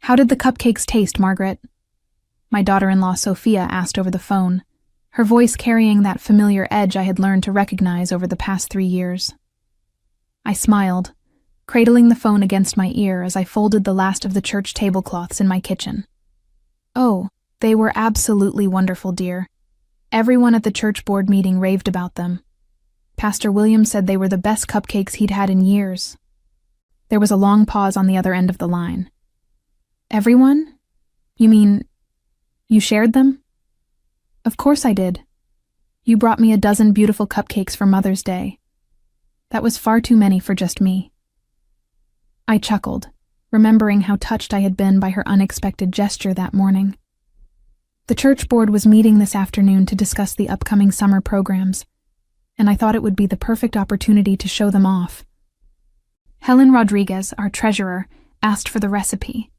How did the cupcakes taste, Margaret? My daughter-in-law Sophia asked over the phone, her voice carrying that familiar edge I had learned to recognize over the past 3 years. I smiled, cradling the phone against my ear as I folded the last of the church tablecloths in my kitchen. Oh, they were absolutely wonderful, dear. Everyone at the church board meeting raved about them. Pastor William said they were the best cupcakes he'd had in years. There was a long pause on the other end of the line. Everyone? You mean, you shared them? Of course I did. You brought me a dozen beautiful cupcakes for Mother's Day. That was far too many for just me. I chuckled, remembering how touched I had been by her unexpected gesture that morning. The church board was meeting this afternoon to discuss the upcoming summer programs, and I thought it would be the perfect opportunity to show them off. Helen Rodriguez, our treasurer, asked for the recipe,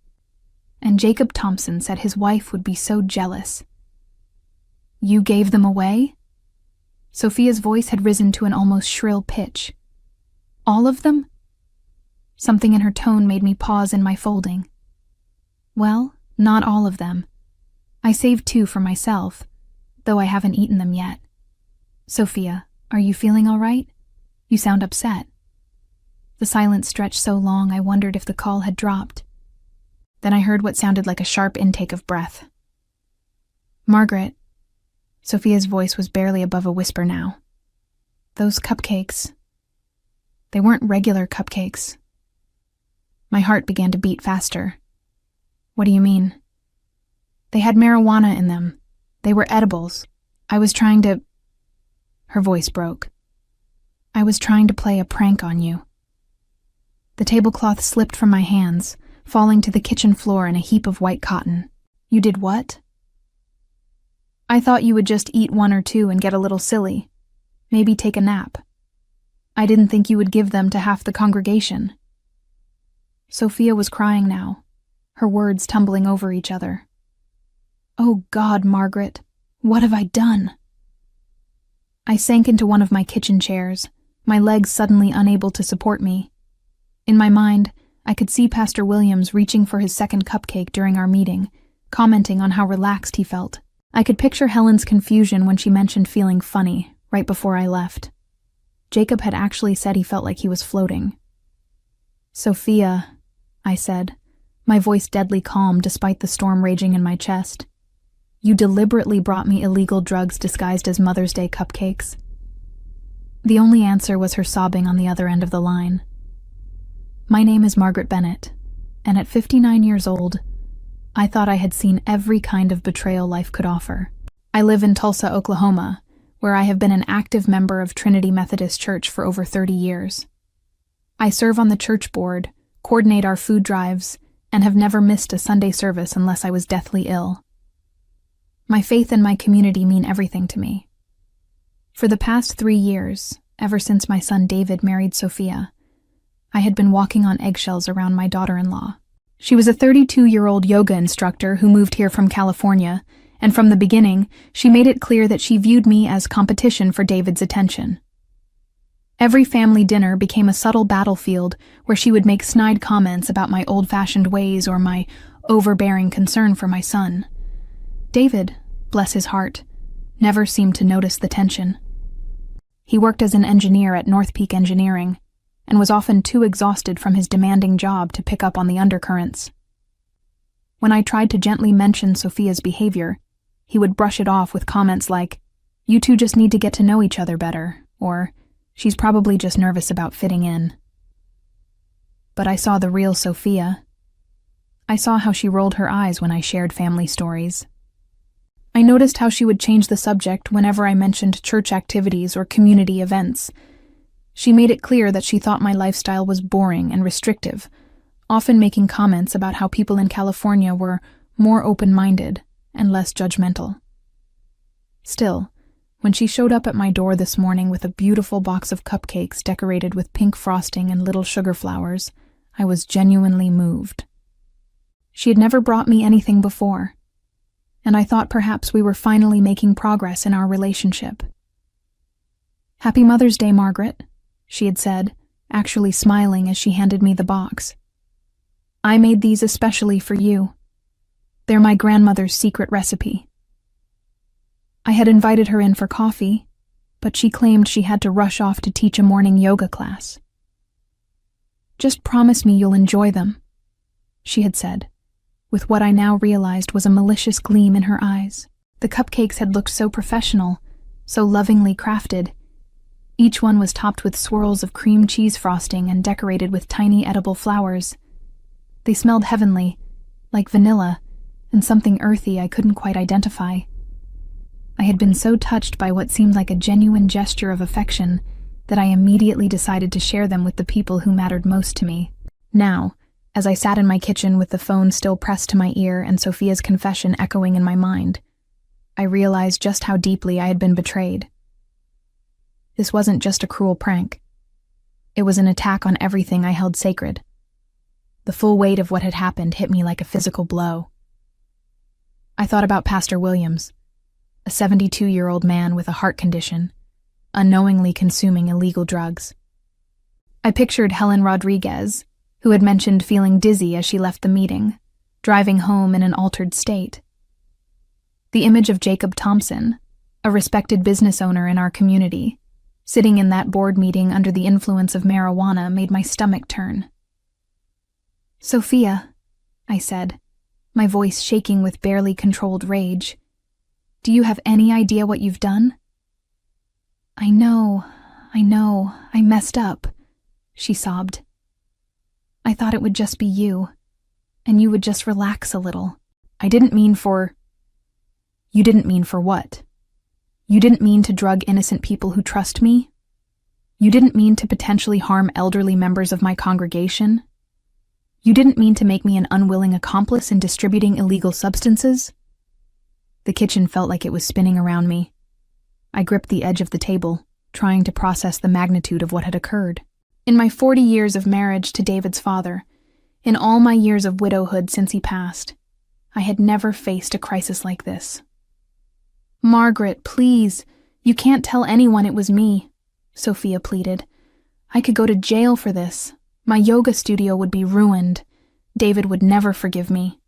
and Jacob Thompson said his wife would be so jealous. You gave them away? Sophia's voice had risen to an almost shrill pitch. All of them? Something in her tone made me pause in my folding. Well, not all of them. I saved 2 for myself, though I haven't eaten them yet. Sophia, are you feeling all right? You sound upset. The silence stretched so long I wondered if the call had dropped. Then I heard what sounded like a sharp intake of breath. Margaret. Sophia's voice was barely above a whisper now. Those cupcakes. They weren't regular cupcakes. My heart began to beat faster. What do you mean? They had marijuana in them. They were edibles. I was trying to... Her voice broke. I was trying to play a prank on you. The tablecloth slipped from my hands, falling to the kitchen floor in a heap of white cotton. You did what? I thought you would just eat 1 or 2 and get a little silly. Maybe take a nap. I didn't think you would give them to half the congregation. Sophia was crying now, her words tumbling over each other. Oh God, Margaret, what have I done? I sank into one of my kitchen chairs, my legs suddenly unable to support me. In my mind, I could see Pastor Williams reaching for his second cupcake during our meeting, commenting on how relaxed he felt. I could picture Helen's confusion when she mentioned feeling funny right before I left. Jacob had actually said he felt like he was floating. Sophia, I said, my voice deadly calm despite the storm raging in my chest. You deliberately brought me illegal drugs disguised as Mother's Day cupcakes. The only answer was her sobbing on the other end of the line. My name is Margaret Bennett, and at 59 years old, I thought I had seen every kind of betrayal life could offer. I live in Tulsa, Oklahoma, where I have been an active member of Trinity Methodist Church for over 30 years. I serve on the church board, coordinate our food drives, and have never missed a Sunday service unless I was deathly ill. My faith and my community mean everything to me. For the past 3 years, ever since my son David married Sophia, I had been walking on eggshells around my daughter-in-law. She was a 32-year-old yoga instructor who moved here from California, and from the beginning, she made it clear that she viewed me as competition for David's attention. Every family dinner became a subtle battlefield where she would make snide comments about my old-fashioned ways or my overbearing concern for my son. David, bless his heart, never seemed to notice the tension. He worked as an engineer at North Peak Engineering, and was often too exhausted from his demanding job to pick up on the undercurrents. When I tried to gently mention Sophia's behavior, he would brush it off with comments like, "You two just need to get to know each other better," or, "She's probably just nervous about fitting in." But I saw the real Sophia. I saw how she rolled her eyes when I shared family stories. I noticed how she would change the subject whenever I mentioned church activities or community events. She made it clear that she thought my lifestyle was boring and restrictive, often making comments about how people in California were more open-minded and less judgmental. Still, when she showed up at my door this morning with a beautiful box of cupcakes decorated with pink frosting and little sugar flowers, I was genuinely moved. She had never brought me anything before, and I thought perhaps we were finally making progress in our relationship. "Happy Mother's Day, Margaret," she had said, actually smiling as she handed me the box. I made these especially for you. They're my grandmother's secret recipe. I had invited her in for coffee, but she claimed she had to rush off to teach a morning yoga class. Just promise me you'll enjoy them, she had said, with what I now realized was a malicious gleam in her eyes. The cupcakes had looked so professional, so lovingly crafted. Each one was topped with swirls of cream cheese frosting and decorated with tiny edible flowers. They smelled heavenly, like vanilla, and something earthy I couldn't quite identify. I had been so touched by what seemed like a genuine gesture of affection that I immediately decided to share them with the people who mattered most to me. Now, as I sat in my kitchen with the phone still pressed to my ear and Sophia's confession echoing in my mind, I realized just how deeply I had been betrayed. This wasn't just a cruel prank. It was an attack on everything I held sacred. The full weight of what had happened hit me like a physical blow. I thought about Pastor Williams, a 72-year-old man with a heart condition, unknowingly consuming illegal drugs. I pictured Helen Rodriguez, who had mentioned feeling dizzy as she left the meeting, driving home in an altered state. The image of Jacob Thompson, a respected business owner in our community, sitting in that board meeting under the influence of marijuana made my stomach turn. "Sophia," I said, my voice shaking with barely controlled rage, "do you have any idea what you've done?" I know, I messed up," she sobbed. "I thought it would just be you, and you would just relax a little. You didn't mean for what? You didn't mean to drug innocent people who trust me? You didn't mean to potentially harm elderly members of my congregation? You didn't mean to make me an unwilling accomplice in distributing illegal substances?" The kitchen felt like it was spinning around me. I gripped the edge of the table, trying to process the magnitude of what had occurred. In my 40 years of marriage to David's father, in all my years of widowhood since he passed, I had never faced a crisis like this. "Margaret, please, you can't tell anyone it was me," Sophia pleaded. "I could go to jail for this. My yoga studio would be ruined. David would never forgive me."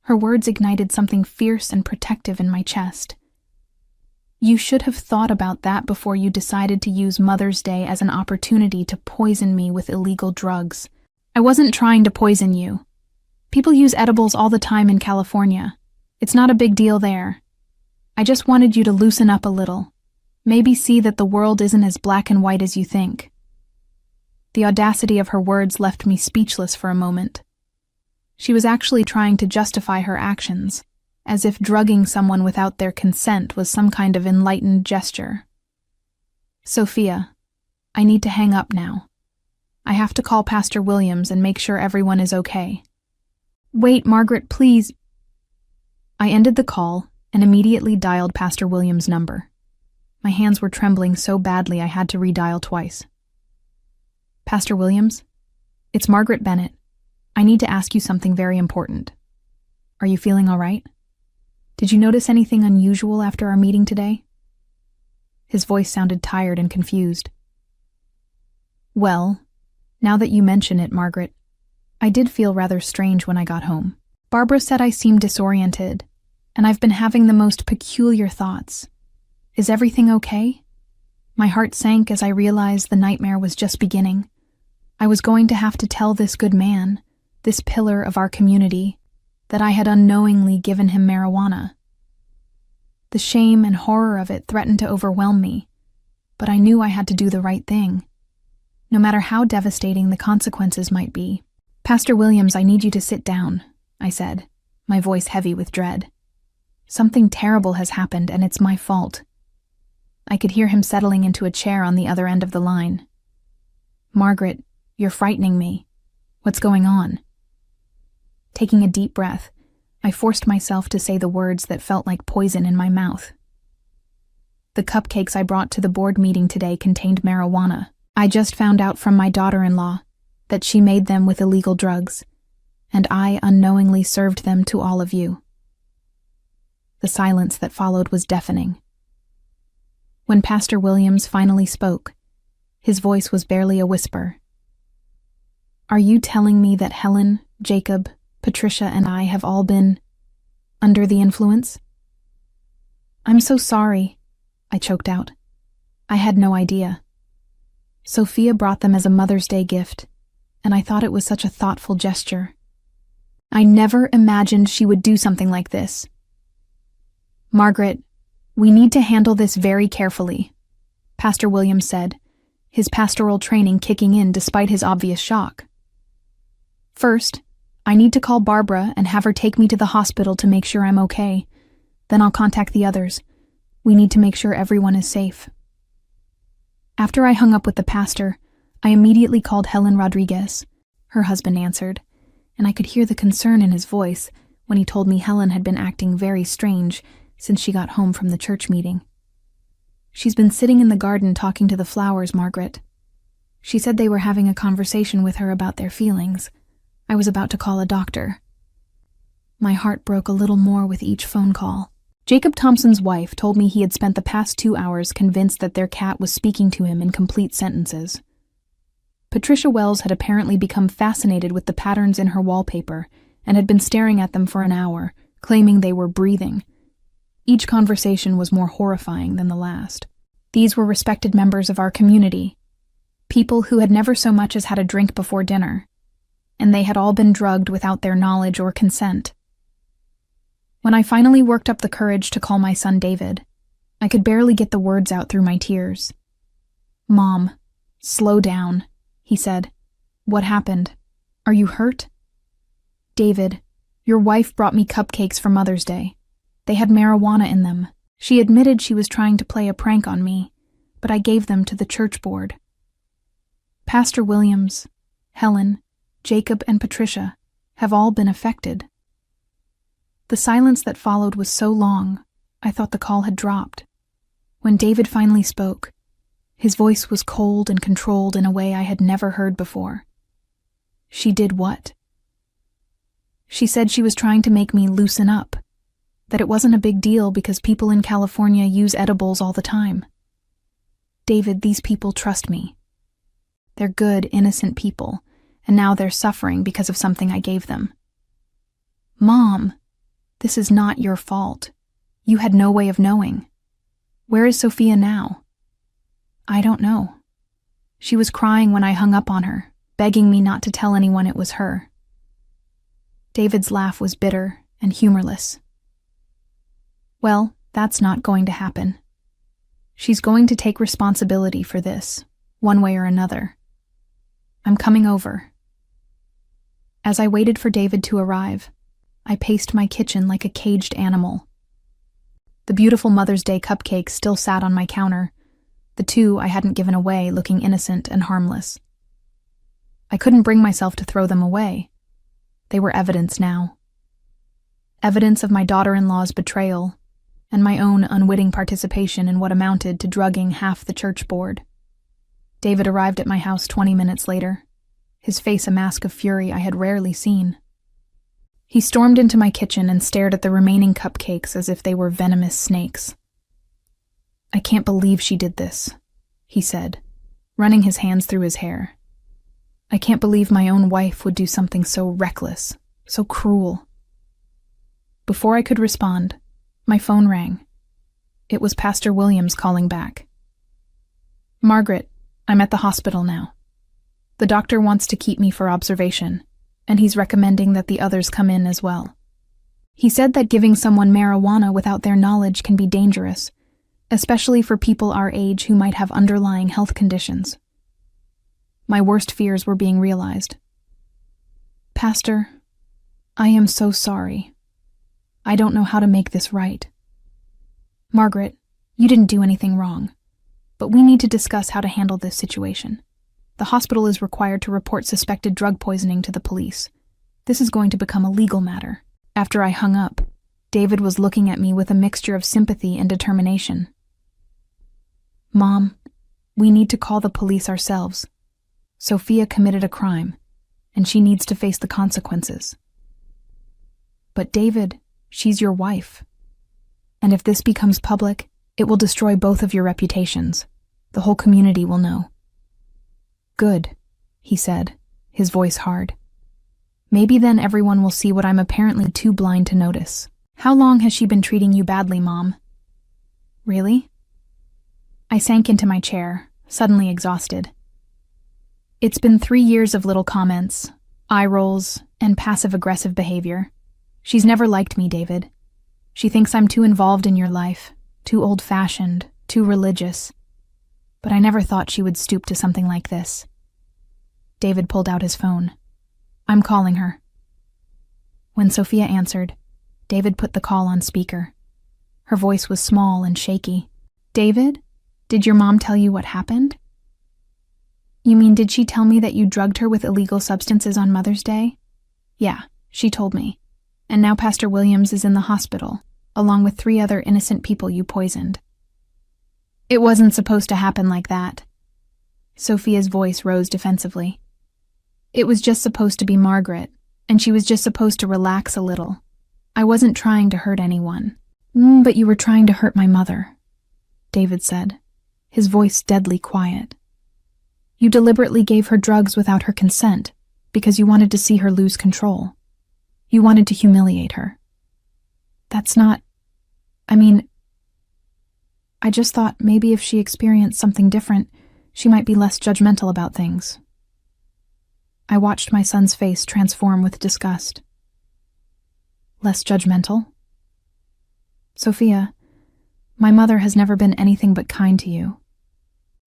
Her words ignited something fierce and protective in my chest. "You should have thought about that before you decided to use Mother's Day as an opportunity to poison me with illegal drugs. I wasn't trying to poison you. People use edibles all the time in California. It's not a big deal there. I just wanted you to loosen up a little. Maybe see that the world isn't as black and white as you think." The audacity of her words left me speechless for a moment. She was actually trying to justify her actions, as if drugging someone without their consent was some kind of enlightened gesture. "Sophia, I need to hang up now. I have to call Pastor Williams and make sure everyone is okay." "Wait, Margaret, please." I ended the call and immediately dialed Pastor Williams' number. My hands were trembling so badly I had to redial twice. "Pastor Williams? It's Margaret Bennett. I need to ask you something very important. Are you feeling all right? Did you notice anything unusual after our meeting today?" His voice sounded tired and confused. "Well, now that you mention it, Margaret, I did feel rather strange when I got home. Barbara said I seemed disoriented, and I've been having the most peculiar thoughts. Is everything okay?" My heart sank as I realized the nightmare was just beginning. I was going to have to tell this good man, this pillar of our community, that I had unknowingly given him marijuana. The shame and horror of it threatened to overwhelm me, but I knew I had to do the right thing, no matter how devastating the consequences might be. "Pastor Williams, I need you to sit down," I said, my voice heavy with dread. "Something terrible has happened, and it's my fault." I could hear him settling into a chair on the other end of the line. "Margaret, you're frightening me. What's going on?" Taking a deep breath, I forced myself to say the words that felt like poison in my mouth. "The cupcakes I brought to the board meeting today contained marijuana. I just found out from my daughter-in-law that she made them with illegal drugs, and I unknowingly served them to all of you." The silence that followed was deafening. When Pastor Williams finally spoke, his voice was barely a whisper. "Are you telling me that Helen Jacob, Patricia, and I have all been under the influence? I'm so sorry, I choked out. I had no idea. Sophia brought them as a Mother's Day gift, and I thought it was such a thoughtful gesture. I never imagined she would do something like this. Margaret, we need to handle this very carefully, Pastor Williams said, his pastoral training kicking in despite his obvious shock. First, I need to call Barbara and have her take me to the hospital to make sure I'm okay. Then I'll contact the others. We need to make sure everyone is safe. After I hung up with the pastor, I immediately called Helen Rodriguez. Her husband answered, and I could hear the concern in his voice when he told me Helen had been acting very strange since she got home from the church meeting. She's been sitting in the garden talking to the flowers, Margaret. She said they were having a conversation with her about their feelings. I was about to call a doctor. My heart broke a little more with each phone call. Jacob Thompson's wife told me he had spent the past 2 hours convinced that their cat was speaking to him in complete sentences. Patricia Wells had apparently become fascinated with the patterns in her wallpaper and had been staring at them for an hour, claiming they were breathing. Each conversation was more horrifying than the last. These were respected members of our community, people who had never so much as had a drink before dinner, and they had all been drugged without their knowledge or consent. When I finally worked up the courage to call my son David, I could barely get the words out through my tears. "Mom, slow down," he said. "What happened? Are you hurt?" "David, your wife brought me cupcakes for Mother's Day. They had marijuana in them. She admitted she was trying to play a prank on me, but I gave them to the church board." Pastor Williams, Helen, Jacob, and Patricia have all been affected. The silence that followed was so long, I thought the call had dropped. When David finally spoke, his voice was cold and controlled in a way I had never heard before. "She did what?" "She said she was trying to make me loosen up, that it wasn't a big deal because people in California use edibles all the time. David, these people trust me. They're good, innocent people, and now they're suffering because of something I gave them." "Mom, this is not your fault. You had no way of knowing. Where is Sophia now?" "I don't know. She was crying when I hung up on her, begging me not to tell anyone it was her." David's laugh was bitter and humorless. "Well, that's not going to happen. She's going to take responsibility for this, one way or another. I'm coming over." As I waited for David to arrive, I paced my kitchen like a caged animal. The beautiful Mother's Day cupcakes still sat on my counter, the 2 I hadn't given away looking innocent and harmless. I couldn't bring myself to throw them away. They were evidence now. Evidence of my daughter-in-law's betrayal and my own unwitting participation in what amounted to drugging half the church board. David arrived at my house 20 minutes later, his face a mask of fury I had rarely seen. He stormed into my kitchen and stared at the remaining cupcakes as if they were venomous snakes. "I can't believe she did this," he said, running his hands through his hair. "I can't believe my own wife would do something so reckless, so cruel." Before I could respond, my phone rang. It was Pastor Williams calling back. "Margaret, I'm at the hospital now. The doctor wants to keep me for observation, and he's recommending that the others come in as well. He said that giving someone marijuana without their knowledge can be dangerous, especially for people our age who might have underlying health conditions." My worst fears were being realized. "Pastor, I am so sorry. I don't know how to make this right. Margaret, you didn't do anything wrong, but we need to discuss how to handle this situation. The hospital is required to report suspected drug poisoning to the police. This is going to become a legal matter." After I hung up, David was looking at me with a mixture of sympathy and determination. "Mom, we need to call the police ourselves. Sophia committed a crime, and she needs to face the consequences." "But David, she's your wife. And if this becomes public, it will destroy both of your reputations. The whole community will know." "Good," he said, his voice hard. Maybe then everyone will see what I'm apparently too blind to notice. How long has she been treating you badly, Mom? Really? I sank into my chair, suddenly exhausted. It's been 3 years of little comments, eye rolls, and passive-aggressive behavior. She's never liked me, David. She thinks I'm too involved in your life, too old-fashioned, too religious. But I never thought she would stoop to something like this. David pulled out his phone. I'm calling her. When Sophia answered, David put the call on speaker. Her voice was small and shaky. David, did your mom tell you what happened? You mean, did she tell me that you drugged her with illegal substances on Mother's Day? Yeah, she told me. And now Pastor Williams is in the hospital, along with 3 other innocent people you poisoned. It wasn't supposed to happen like that. Sophia's voice rose defensively. It was just supposed to be Margaret, and she was just supposed to relax a little. I wasn't trying to hurt anyone. But you were trying to hurt my mother, David said, his voice deadly quiet. You deliberately gave her drugs without her consent because you wanted to see her lose control. You wanted to humiliate her. That's not... I just thought maybe if she experienced something different, she might be less judgmental about things. I watched my son's face transform with disgust. Less judgmental? Sophia, my mother has never been anything but kind to you.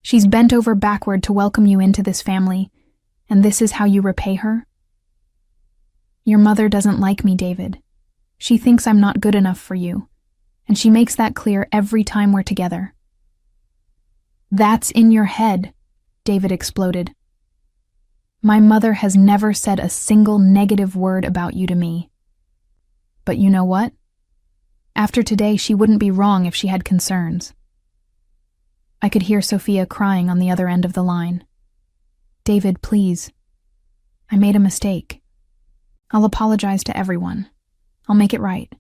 She's bent over backward to welcome you into this family, and this is how you repay her? Your mother doesn't like me, David. She thinks I'm not good enough for you, and she makes that clear every time we're together. That's in your head, David exploded. My mother has never said a single negative word about you to me. But you know what? After today, she wouldn't be wrong if she had concerns. I could hear Sophia crying on the other end of the line. David, please. I made a mistake. I'll apologize to everyone. I'll make it right.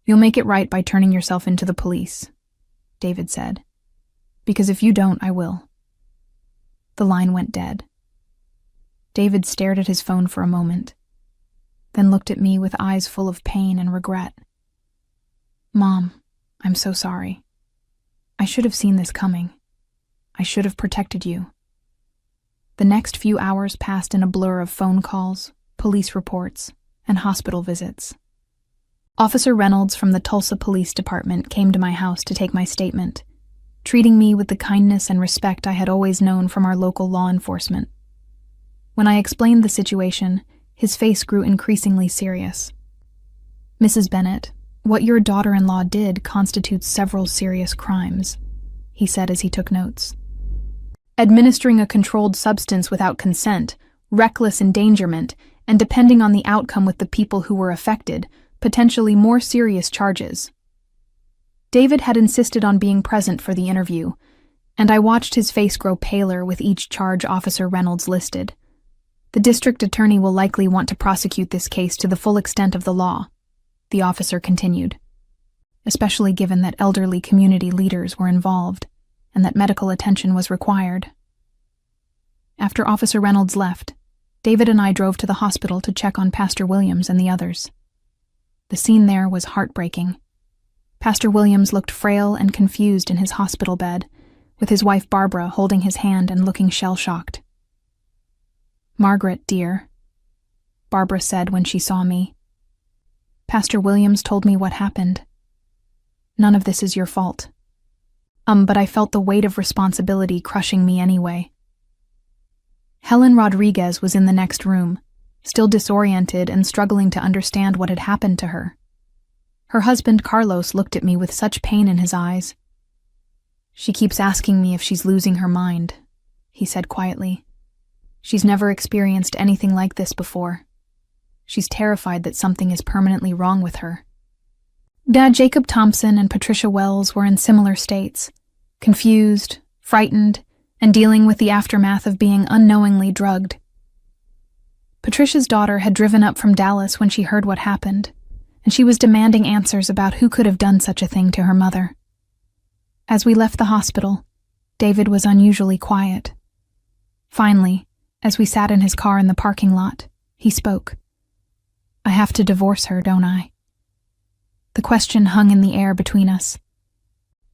You'll make it right by turning yourself into the police, David said. Because if you don't, I will. The line went dead. David stared at his phone for a moment, then looked at me with eyes full of pain and regret. Mom, I'm so sorry. I should have seen this coming. I should have protected you. The next few hours passed in a blur of phone calls, police reports, and hospital visits. Officer Reynolds from the Tulsa Police Department came to my house to take my statement, treating me with the kindness and respect I had always known from our local law enforcement. When I explained the situation, his face grew increasingly serious. Mrs. Bennett, what your daughter-in-law did constitutes several serious crimes, he said as he took notes. Administering a controlled substance without consent, reckless endangerment, and depending on the outcome with the people who were affected, potentially more serious charges. David had insisted on being present for the interview, and I watched his face grow paler with each charge Officer Reynolds listed. The district attorney will likely want to prosecute this case to the full extent of the law, the officer continued, especially given that elderly community leaders were involved and that medical attention was required. After Officer Reynolds left, David and I drove to the hospital to check on Pastor Williams and the others. The scene there was heartbreaking. Pastor Williams looked frail and confused in his hospital bed, with his wife Barbara holding his hand and looking shell-shocked. Margaret, dear, Barbara said when she saw me. Pastor Williams told me what happened. None of this is your fault. But I felt the weight of responsibility crushing me anyway. Helen Rodriguez was in the next room, still disoriented and struggling to understand what had happened to her. Her husband Carlos looked at me with such pain in his eyes. She keeps asking me if she's losing her mind, he said quietly. She's never experienced anything like this before. She's terrified that something is permanently wrong with her. Dad Jacob Thompson and Patricia Wells were in similar states, confused, frightened, and dealing with the aftermath of being unknowingly drugged. Patricia's daughter had driven up from Dallas when she heard what happened, and she was demanding answers about who could have done such a thing to her mother. As we left the hospital, David was unusually quiet. Finally, as we sat in his car in the parking lot, he spoke. I have to divorce her, don't I? The question hung in the air between us.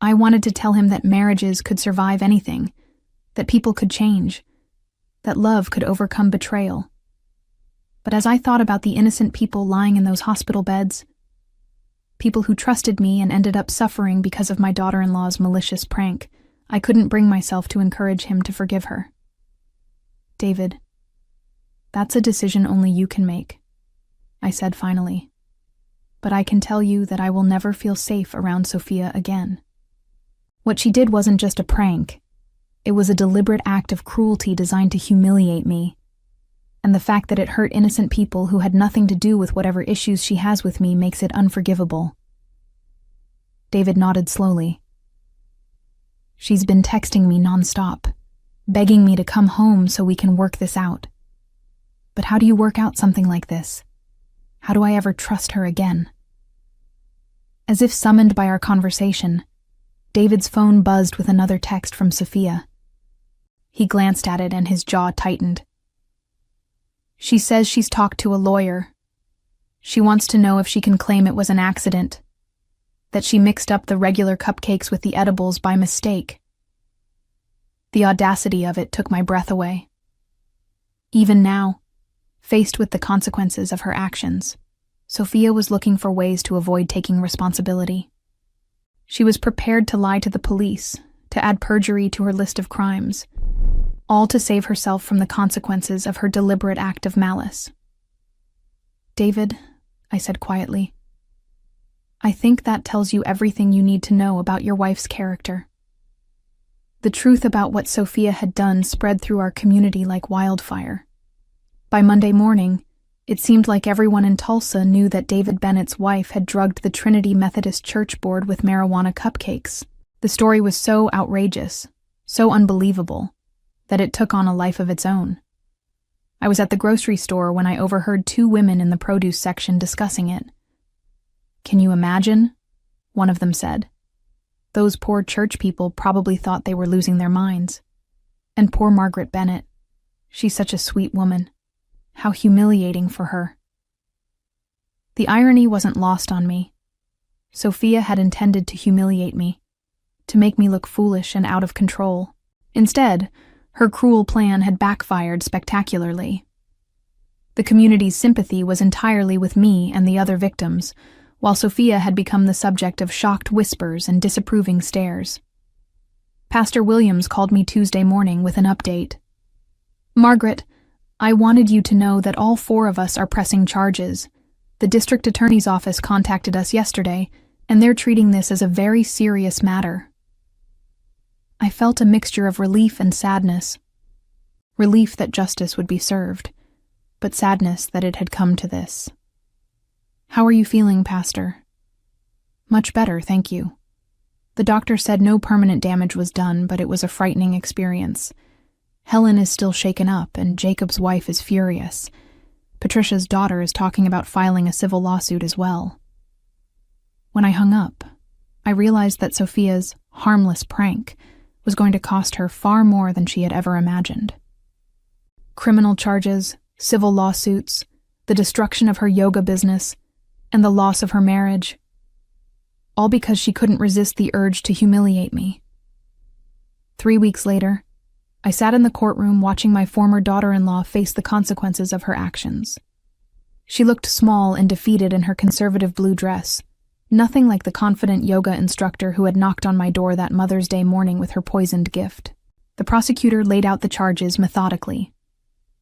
I wanted to tell him that marriages could survive anything, that people could change, that love could overcome betrayal. But as I thought about the innocent people lying in those hospital beds, people who trusted me and ended up suffering because of my daughter-in-law's malicious prank, I couldn't bring myself to encourage him to forgive her. David, that's a decision only you can make, I said finally. But I can tell you that I will never feel safe around Sophia again. What she did wasn't just a prank. It was a deliberate act of cruelty designed to humiliate me. And the fact that it hurt innocent people who had nothing to do with whatever issues she has with me makes it unforgivable. David nodded slowly. She's been texting me nonstop, begging me to come home so we can work this out. But how do you work out something like this? How do I ever trust her again? As if summoned by our conversation, David's phone buzzed with another text from Sophia. He glanced at it and his jaw tightened. She says she's talked to a lawyer. She wants to know if she can claim it was an accident, that she mixed up the regular cupcakes with the edibles by mistake. The audacity of it took my breath away. Even now, faced with the consequences of her actions, Sophia was looking for ways to avoid taking responsibility. She was prepared to lie to the police, to add perjury to her list of crimes, all to save herself from the consequences of her deliberate act of malice. David, I said quietly, I think that tells you everything you need to know about your wife's character. The truth about what Sophia had done spread through our community like wildfire. By Monday morning, it seemed like everyone in Tulsa knew that David Bennett's wife had drugged the Trinity Methodist Church board with marijuana cupcakes. The story was so outrageous, so unbelievable, that it took on a life of its own. I was at the grocery store when I overheard two women in the produce section discussing it. Can you imagine? One of them said. Those poor church people probably thought they were losing their minds. And poor Margaret Bennett. She's such a sweet woman. How humiliating for her. The irony wasn't lost on me. Sophia had intended to humiliate me, to make me look foolish and out of control. Instead, her cruel plan had backfired spectacularly. The community's sympathy was entirely with me and the other victims, while Sophia had become the subject of shocked whispers and disapproving stares. Pastor Williams called me Tuesday morning with an update. Margaret, I wanted you to know that all 4 of us are pressing charges. The district attorney's office contacted us yesterday, and they're treating this as a very serious matter. I felt a mixture of relief and sadness. Relief that justice would be served, but sadness that it had come to this. How are you feeling, Pastor? Much better, thank you. The doctor said no permanent damage was done, but it was a frightening experience. Helen is still shaken up, and Jacob's wife is furious. Patricia's daughter is talking about filing a civil lawsuit as well. When I hung up, I realized that Sophia's harmless prank was going to cost her far more than she had ever imagined. Criminal charges, civil lawsuits, the destruction of her yoga business, and the loss of her marriage, all because she couldn't resist the urge to humiliate me. 3 weeks later, I sat in the courtroom watching my former daughter-in-law face the consequences of her actions. She looked small and defeated in her conservative blue dress, nothing like the confident yoga instructor who had knocked on my door that Mother's Day morning with her poisoned gift. The prosecutor laid out the charges methodically.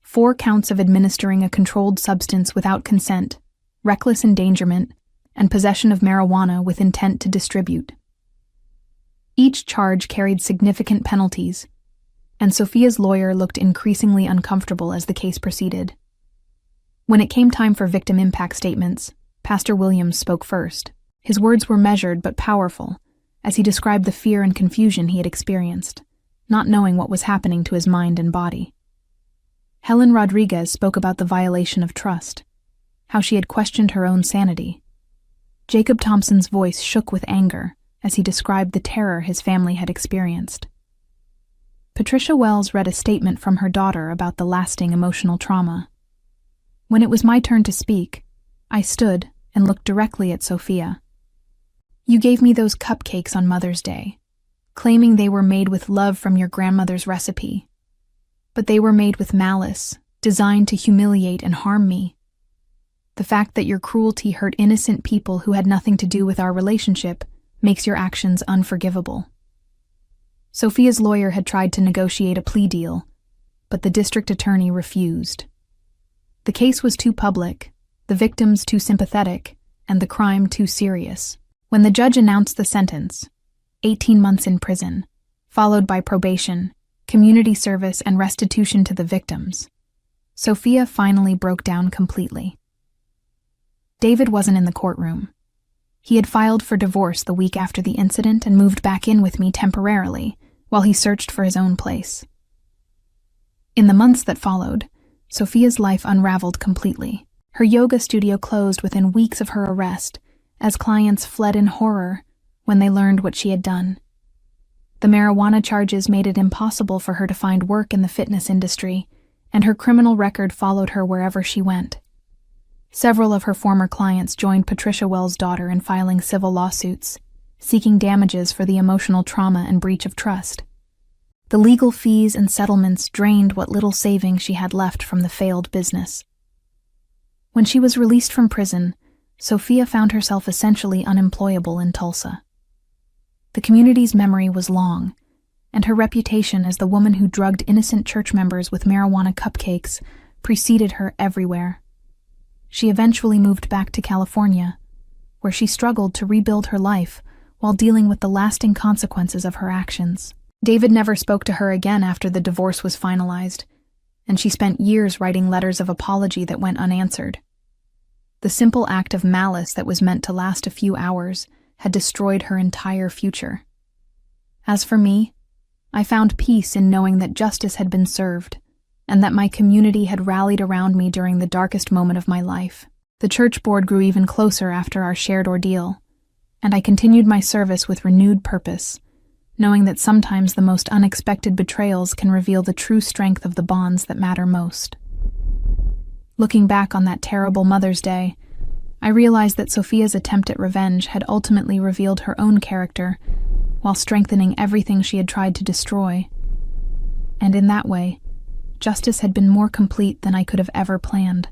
4 counts of administering a controlled substance without consent, reckless endangerment, and possession of marijuana with intent to distribute. Each charge carried significant penalties, and Sophia's lawyer looked increasingly uncomfortable as the case proceeded. When it came time for victim impact statements, Pastor Williams spoke first. His words were measured but powerful, as he described the fear and confusion he had experienced, not knowing what was happening to his mind and body. Helen Rodriguez spoke about the violation of trust, how she had questioned her own sanity. Jacob Thompson's voice shook with anger as he described the terror his family had experienced. Patricia Wells read a statement from her daughter about the lasting emotional trauma. When it was my turn to speak, I stood and looked directly at Sophia. "You gave me those cupcakes on Mother's Day, claiming they were made with love from your grandmother's recipe. But they were made with malice, designed to humiliate and harm me. The fact that your cruelty hurt innocent people who had nothing to do with our relationship makes your actions unforgivable." Sophia's lawyer had tried to negotiate a plea deal, but the district attorney refused. The case was too public, the victims too sympathetic, and the crime too serious. When the judge announced the sentence, 18 months in prison, followed by probation, community service, and restitution to the victims, Sophia finally broke down completely. David wasn't in the courtroom. He had filed for divorce the week after the incident and moved back in with me temporarily while he searched for his own place. In the months that followed, Sophia's life unraveled completely. Her yoga studio closed within weeks of her arrest, as clients fled in horror when they learned what she had done. The marijuana charges made it impossible for her to find work in the fitness industry, and her criminal record followed her wherever she went. Several of her former clients joined Patricia Wells' daughter in filing civil lawsuits, seeking damages for the emotional trauma and breach of trust. The legal fees and settlements drained what little savings she had left from the failed business. When she was released from prison, Sophia found herself essentially unemployable in Tulsa. The community's memory was long, and her reputation as the woman who drugged innocent church members with marijuana cupcakes preceded her everywhere. She eventually moved back to California, where she struggled to rebuild her life while dealing with the lasting consequences of her actions. David never spoke to her again after the divorce was finalized, and she spent years writing letters of apology that went unanswered. The simple act of malice that was meant to last a few hours had destroyed her entire future. As for me, I found peace in knowing that justice had been served, and that my community had rallied around me during the darkest moment of my life. The church board grew even closer after our shared ordeal, and I continued my service with renewed purpose, knowing that sometimes the most unexpected betrayals can reveal the true strength of the bonds that matter most. Looking back on that terrible Mother's Day, I realized that Sophia's attempt at revenge had ultimately revealed her own character, while strengthening everything she had tried to destroy. And in that way, justice had been more complete than I could have ever planned.